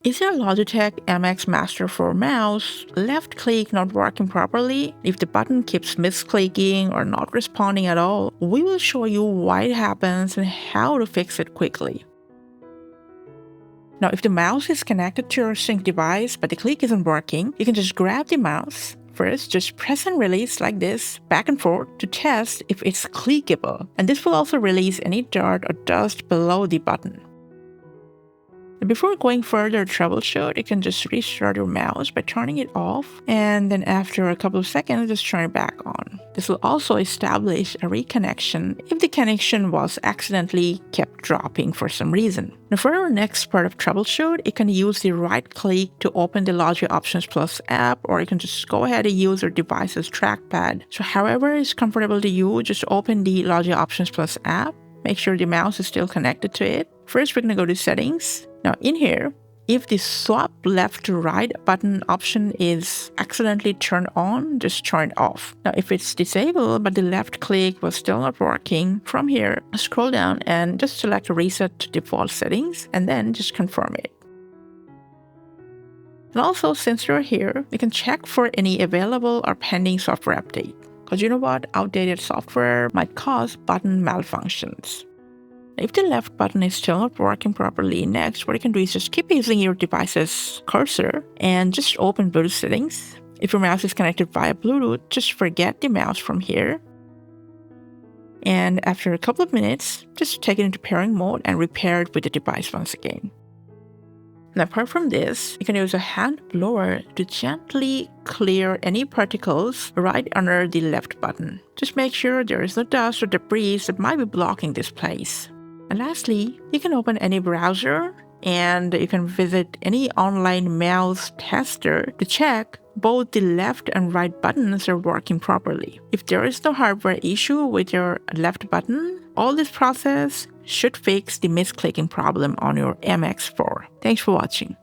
Is your Logitech MX Master 4 mouse left click not working properly? If the button keeps misclicking or not responding at all, we will show you why it happens and how to fix it quickly. Now, if the mouse is connected to your sync device but the click isn't working, you can just grab the mouse. First, just press and release like this, back and forth, to test if it's clickable. And this will also release any dirt or dust below the button. Before going further troubleshoot, you can just restart your mouse by turning it off, and then after a couple of seconds, just turn it back on. This will also establish a reconnection if the connection was accidentally kept dropping for some reason. Now for our next part of troubleshoot, you can use the right click to open the Logi Options Plus app, or you can just go ahead and use your device's trackpad. So however is comfortable to you, just open the Logi Options Plus app. Make sure the mouse is still connected to it. First, we're going to go to settings. Now in here, if the swap left to right button option is accidentally turned on, just turn it off. Now if it's disabled but the left click was still not working, from here, scroll down and just select reset to default settings and then just confirm it. And also, since you're here, you can check for any available or pending software update. Because you know what? Outdated software might cause button malfunctions. If the left button is still not working properly, next what you can do is just keep using your device's cursor and just open Bluetooth settings. If your mouse is connected via Bluetooth, just forget the mouse from here. And after a couple of minutes, just take it into pairing mode and repair it with the device once again. And apart from this, you can use a hand blower to gently clear any particles right under the left button. Just make sure there is no dust or debris that might be blocking this place. And lastly, you can open any browser and you can visit any online mouse tester to check both the left and right buttons are working properly. If there is no hardware issue with your left button, all this process should fix the misclicking problem on your MX4. Thanks for watching.